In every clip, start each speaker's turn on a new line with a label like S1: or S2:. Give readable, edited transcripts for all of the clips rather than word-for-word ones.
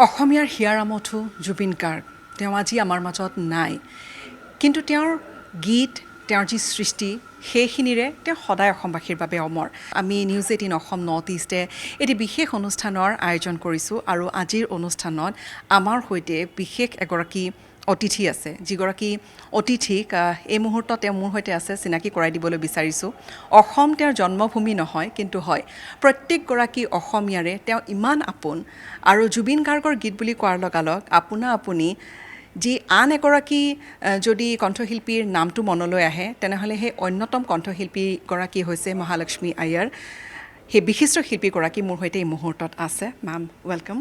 S1: অসমীয়াৰ হিয়াৰামঠু জুবিন গাৰ্গ তেওঁ আজি আমাৰ মাজত নাই কিন্তু তেওঁৰ গীত তেওঁৰ যি সৃষ্টি সেইখিনিৰে তেওঁ সদায় অসমবাসীৰ বাবে অমৰ আমি নিউজ 18 অসম নৰ্থ ইষ্টে এটি বিশেষ অনুষ্ঠানৰ আয়োজন কৰিছোঁ আৰু আজিৰ অনুষ্ঠানত আমাৰ সৈতে বিশেষ এগৰাকী অতিথি আছে যিগৰাকী অতিথিক এই মুহূৰ্তত তেওঁ মোৰ সৈতে আছে চিনাকি কৰাই দিবলৈ বিচাৰিছোঁ অসম তেওঁৰ জন্মভূমি নহয় কিন্তু হয় প্ৰত্যেকগৰাকী অসমীয়াৰে তেওঁ ইমান আপোন আৰু জুবিন গাৰ্গৰ গীত বুলি কোৱাৰ লগালগ আপুনি যি আন এগৰাকী যদি কণ্ঠশিল্পীৰ নামটো মনলৈ আহে তেনেহ'লে সেই অন্যতম কণ্ঠশিল্পীগৰাকী হৈছে মহালক্ষ্মী আয়াৰ সেই বিশিষ্ট শিল্পীগৰাকী মোৰ সৈতে এই মুহূৰ্তত আছে ma'am welcome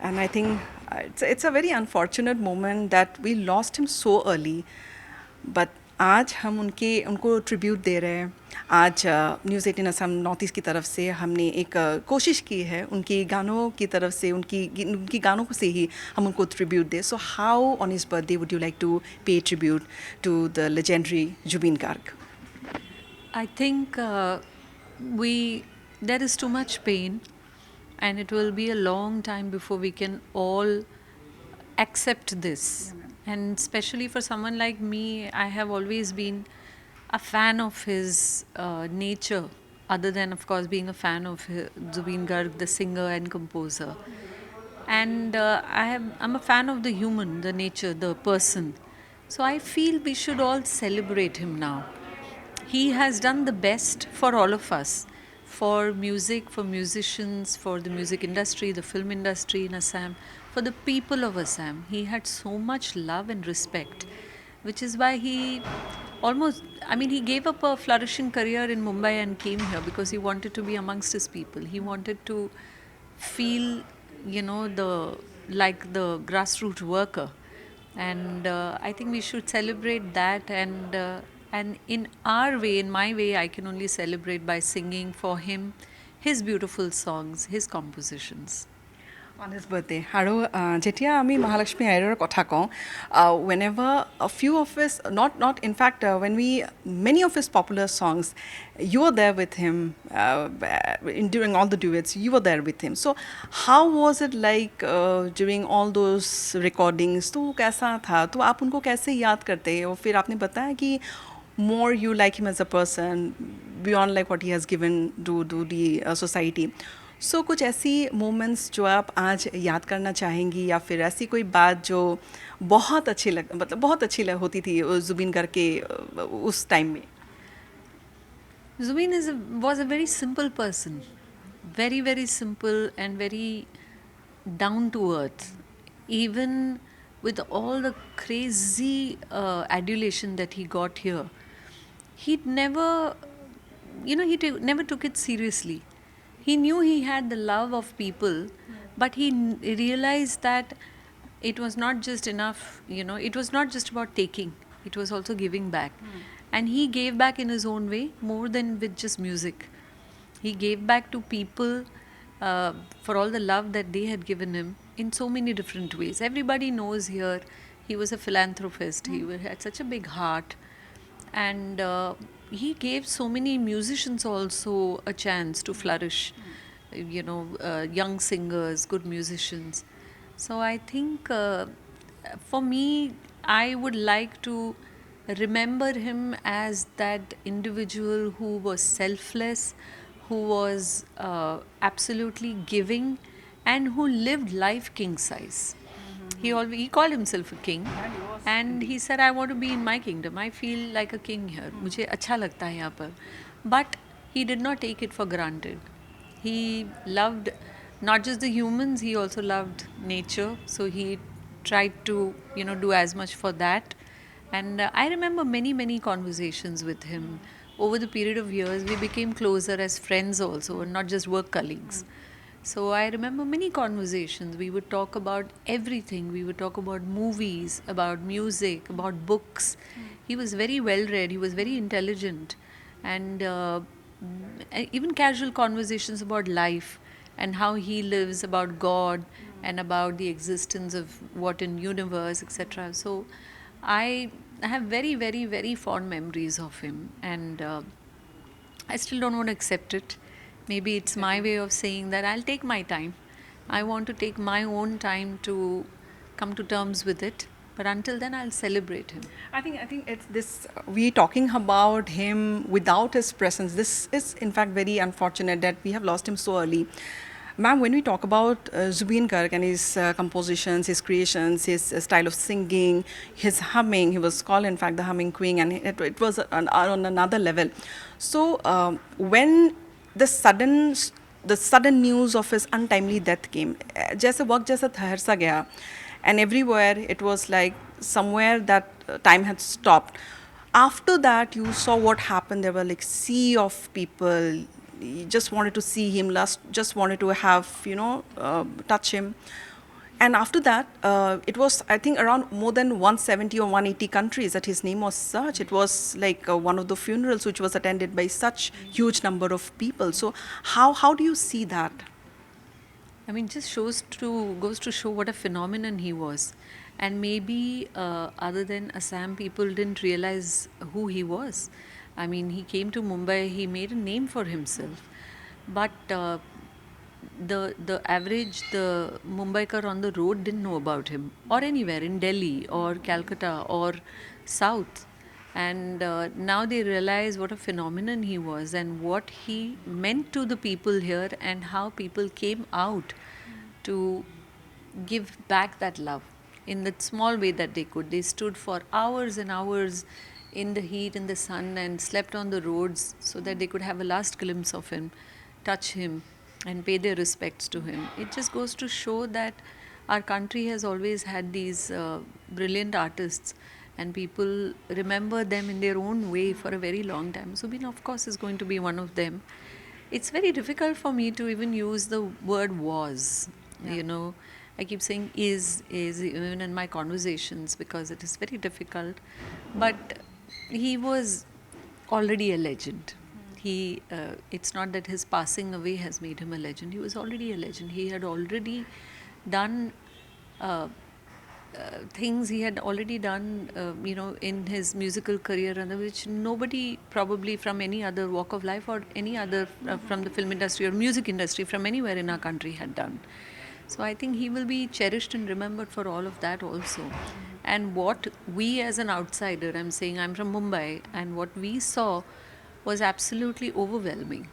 S1: and I think it's a very unfortunate moment that we lost him so early but आज हम उनको ट्रिब्यूट दे रहे हैं आज न्यूज़ 18 असम नॉर्थ ईस्ट की तरफ से हमने एक कोशिश की है उनकी गानों की तरफ से उनकी गानों से ही हम उनको ट्रिब्यूट दें so how on his birthday would you like to pay tribute to the legendary Zubeen Garg
S2: I think there is too much pain and it will be a long time before we can all accept this. And especially for someone like me, I have always been a fan of his nature, other than, of course, being a fan of Zubeen Garg, the singer and composer. And I'm a fan of the human, the nature, the person. So I feel we should all celebrate him now. He has done the best for all of us, for music, for musicians, for the music industry, the film industry in Assam, for the people of Assam. He had so much love and respect, which is why he he gave up a flourishing career in Mumbai and came here because he wanted to be amongst his people. He wanted to feel, like the grassroots worker. And I think we should celebrate that and in our way, in my way, I can only celebrate by singing for him his beautiful songs, his compositions.
S1: On his birthday. আৰু যেতিয়া আমি মহালক্ষ্মী আয়াৰৰ কথা কওঁ whenever a few of us not in fact when we many of his popular songs you were there with him during all the duets you were there with him so how was it like during all those recordings तो कैसा था तो आप उनको कैसे याद करते हैं और फिर आपने बताया कि more you like him as a person beyond like what he has given to the society so कुछ ऐसी मोमेंट्स जो आप आज याद करना चाहेंगी या फिर ऐसी कोई बात जो बहुत अच्छी होती थी जुबिन गार्ग के उस टाइम में
S2: Zubeen was a very simple person, very very simple and very down to earth, even with all the crazy adulation that he got here. He never took it seriously. He knew he had the love of people, but he realized that it was not just enough, it was not just about taking, it was also giving back. And he gave back in his own way, more than with just music. He gave back to people for all the love that they had given him in so many different ways. Everybody knows here he was a philanthropist, he had such a big heart. And he gave so many musicians also a chance to flourish, young singers, good musicians. So I think for me, I would like to remember him as that individual who was selfless, who was absolutely giving, and who lived life king size. He called himself a king, and he said, I want to be in my kingdom. I feel like a king here. मुझे अच्छा लगता है यहाँ पर. But he did not take it for granted. He loved not just the humans, he also loved nature. So he tried to, do as much for that. And I remember many, many conversations with him. Over the period of years, we became closer as friends also, and not just work colleagues. So I remember many conversations. We would talk about everything. We would talk about movies, about music, about books. He was very well read. He was very intelligent. And even casual conversations about life and how he lives, about God and about the existence of what in universe, etc. So I have very, very, very fond memories of him. And I still don't want to accept it. Maybe it's my way of saying that I'll take my time I want to take my own time to come to terms with it. But until then, I'll celebrate him.
S1: I think it's this. We talking about him without his presence. This is in fact very unfortunate that we have lost him so early. Ma'am, when we talk about Zubeen Garg and his compositions, his creations, his style of singing, his humming, he was called in fact the humming queen, and it was on another level. So when the sudden news of his untimely death came, जैसे वक्त जैसा ठहर सा गया, and everywhere it was like somewhere that time had stopped. After that, you saw what happened. There were like sea of people. You just wanted to see him, just wanted to have, touch him. And after that, it was, I think, around more than 170 or 180 countries that his name was searched. It was like one of the funerals which was attended by such huge number of people. So how do you see that?
S2: I mean, just goes to show what a phenomenon he was. And maybe other than Assam, people didn't realize who he was. I mean, he came to Mumbai, he made a name for himself. But the Mumbaikar on the road didn't know about him, or anywhere in Delhi or Calcutta or South. And now they realize what a phenomenon he was and what he meant to the people here and how people came out to give back that love in the small way that they could. They stood for hours and hours in the heat, in the sun, and slept on the roads so that they could have a last glimpse of him, touch him, and pay their respects to him. It just goes to show that our country has always had these brilliant artists, and people remember them in their own way for a very long time. Zubeen, of course, is going to be one of them. It's very difficult for me to even use the word was. Yeah. I keep saying is even in my conversations because it is very difficult. But he was already a legend. It's not that his passing away has made him a legend. He was already a legend. He had already done things he had already done, in his musical career, and which nobody probably from any other walk of life or any other from the film industry or music industry from anywhere in our country had done. So I think he will be cherished and remembered for all of that also. And what we as an outsider, I'm saying I'm from Mumbai, and what we saw was absolutely overwhelming.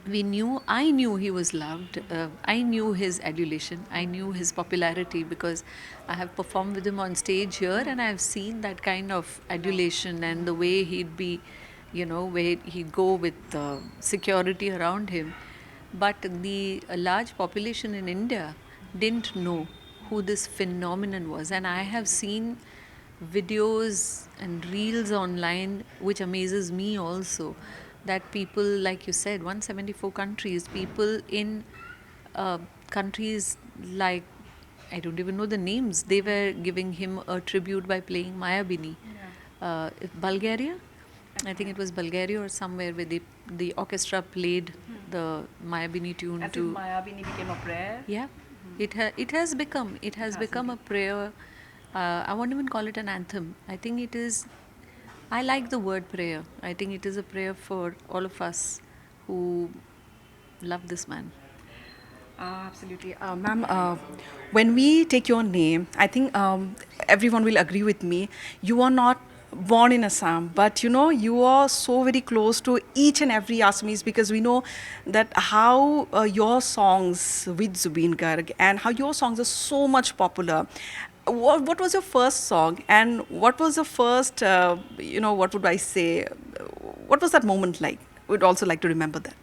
S2: I knew he was loved. I knew his adulation. I knew his popularity because I have performed with him on stage here, and I've seen that kind of adulation and the way he'd be, where he'd go with security around him. But the large population in India didn't know who this phenomenon was. And I have seen videos and reels online, which amazes me also, that people, like you said, 174 countries, people in countries like, I don't even know the names, they were giving him a tribute by playing Mayabini. Bulgaria? I think it was Bulgaria or somewhere where the orchestra played the Mayabini tune.
S1: As if Mayabini became a prayer?
S2: Yeah. It has become a prayer. I won't even call it an anthem. I think it is. I like the word prayer. I think it is a prayer for all of us who love this man.
S1: Absolutely. Ma'am, when we take your name, I think everyone will agree with me. You are not born in Assam, but you are so very close to each and every Assamese, because we know that how your songs with Zubeen Garg and how your songs are so much popular. What was your first song, and what was the first, what would I say, what was that moment like? We'd also like to remember that.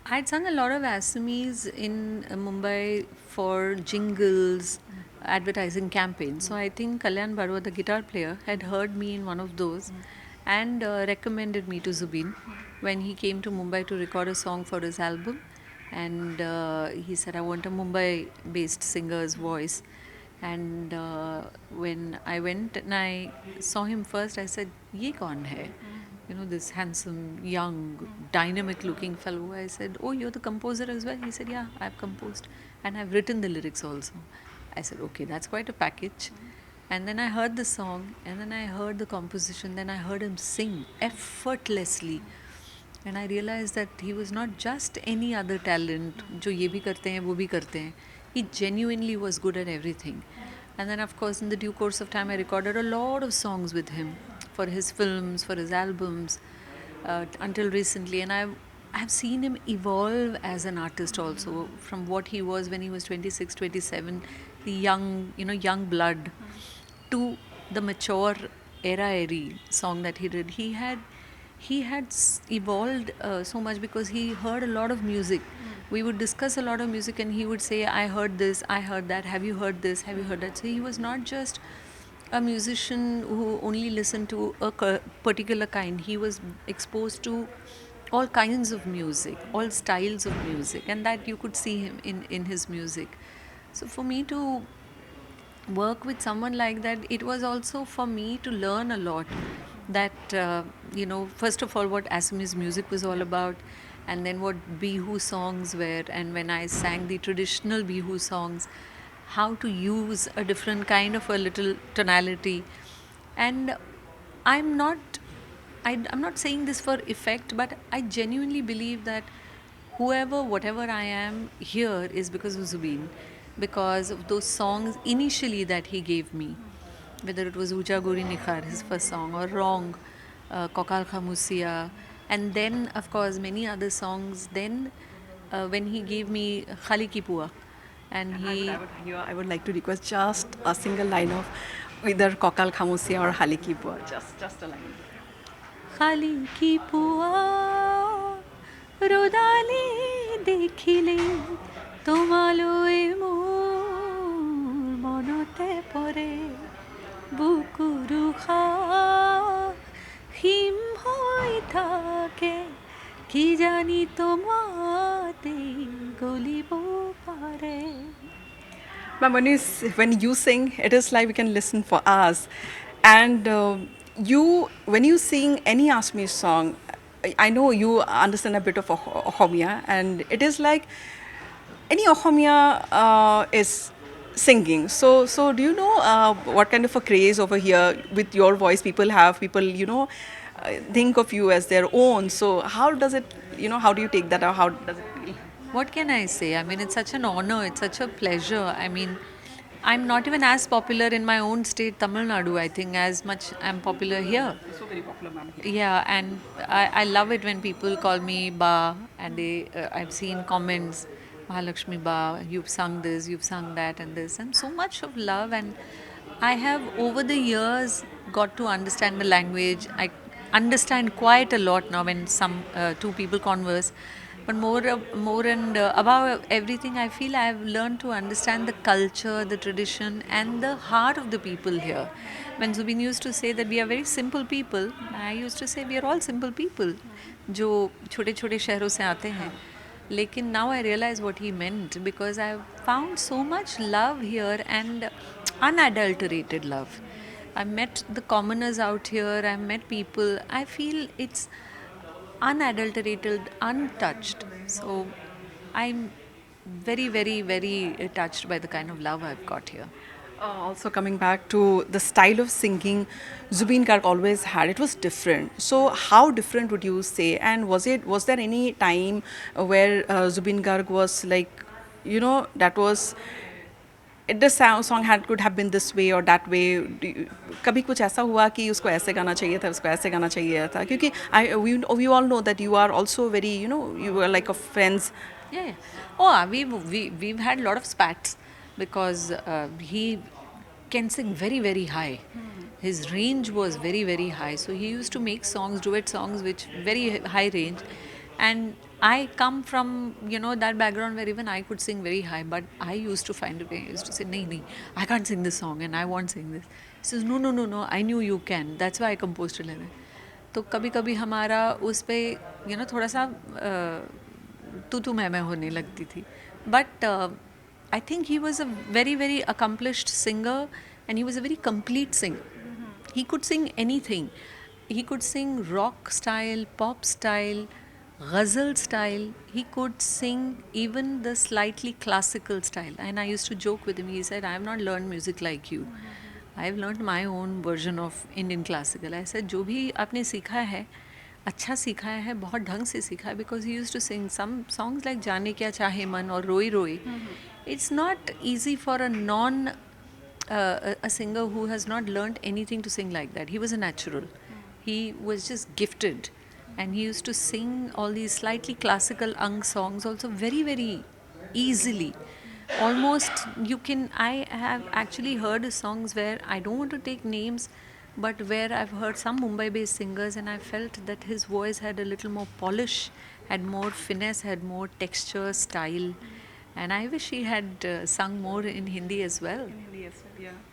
S2: I'd sung a lot of Assamese in Mumbai for jingles, advertising campaigns. So I think Kalyan Barwa, the guitar player, had heard me in one of those and recommended me to Zubeen when he came to Mumbai to record a song for his album. And he said, I want a Mumbai-based singer's voice. And when I went and I saw him first, I said, "Ye kaun hai?" This handsome, young, dynamic-looking fellow. I said, "Oh, you're the composer as well?" He said, "Yeah, I've composed and I've written the lyrics also." I said, "Okay, that's quite a package." And then I heard the song, and then I heard the composition, then I heard him sing effortlessly. And I realized that he was not just any other talent जो ये भी करते हैं वो भी करते हैं. He genuinely was good at everything. And then of course in the due course of time I recorded a lot of songs with him for his films, for his albums, until recently. And I've seen him evolve as an artist also, from what he was when he was 26, 27, the young blood, to the mature era song that he did. He had evolved so much because he heard a lot of music. We would discuss a lot of music and he would say, I heard this, I heard that, have you heard this, have you heard that? So he was not just a musician who only listened to a particular kind. He was exposed to all kinds of music, all styles of music, and that you could see him in his music. So for me to work with someone like that, it was also for me to learn a lot. That first of all, what Assamese music was all about, and then what bihu songs were, and when I sang the traditional bihu songs, how to use a different kind of a little tonality. And I'm not saying this for effect, but I genuinely believe that whatever I am here is because of Zubeen, because of those songs initially that he gave me, whether it was Uja Gori Nikhar, his first song, or Wrong, Kokal Khamusia, and then of course many other songs. Then when he gave me Khali Ki Pua, and
S1: I would like to request just a single line of either Kokal Khamusia or Khali Ki Pua. Just a line.
S2: Khali Ki Pua Rodale dekhile tomaloe mor monote pore বুকুৰু হিম হৈ থাকে কি জানি তোমাতে গলিব পাৰে.
S1: Ma'am, when you sing, it is like we can listen for us. And when you sing any Assamese song, I know you understand a bit of Ohomia, and it is like any Ohomia is singing. So do you know what kind of a craze over here with your voice people have? People, think of you as their own. So how does it, how do you take that out? How does it feel?
S2: What can I say? I mean, it's such an honor. It's such a pleasure. I mean, I'm not even as popular in my own state, Tamil Nadu, I think, as much I'm popular here.
S1: So very popular, ma'am.
S2: Yeah, and I love it when people call me Ba, and I've seen comments, Mahalakshmi Ba, you've sung this, you've sung that and this, and so much of love. And I have over the years got to understand the language. I understand quite a lot now when two people converse. But more and above everything, I feel I have learned to understand the culture, the tradition, and the heart of the people here. When Zubeen used to say that we are very simple people, I used to say we are all simple people, जो छोटे-छोटे शहरों से आते हैं. Lekin now I realize what he meant, because I have found so much love here, and unadulterated love. I met the commoners out here. I met people. I feel it's unadulterated, untouched. So I'm very, very, very touched by the kind of love I've got here.
S1: Also coming back to the style of singing Zubeen Garg always had, it was different. So how different would you say? And was there any time where Zubeen Garg was like, that was, the song could have been this way or that way? कभी कुछ ऐसा हुआ कि उसको ऐसे गाना चाहिए था, उसको ऐसे गाना चाहिए था? क्योंकि we all know that you are also very, you were like a friends.
S2: Yeah. Oh, we've had a lot of spats, because he can sing very, very high. His range was very, very high. So he used to make songs, duet songs, which very high range. And I come from, that background where even I could sing very high, but I used to find a way. I used to say, nahi, I can't sing this song and I won't sing this. He says, no, I knew you can. That's why I composed it like that. तो कभी-कभी हमारा उस पे थोड़ा सा तू मैं होने लगती थी. But I think he was a very, very accomplished singer, and he was a very complete singer. He could sing anything. He could sing rock style, pop style, ghazal style. He could sing even the slightly classical style. And I used to joke with him. He said, I have not learned music like you. I have learned my own version of Indian classical. I said, जो भी आपने सीखा है, अच्छा सिखाया है, बहुत ढंग से सीखा है, because he used to sing some songs like जाने क्या चाहे मन और रोई रोई. It's not easy for a a singer who has not learned anything to sing like that. He was a natural. He was just gifted, and he used to sing all these slightly classical songs also very easily. Almost you can. I have actually heard songs where I don't want to take names, but where I've heard some Mumbai-based singers, and I felt that his voice had a little more polish, had more finesse, had more texture, style, and I wish he had sung more in Hindi as well.
S1: Yeah.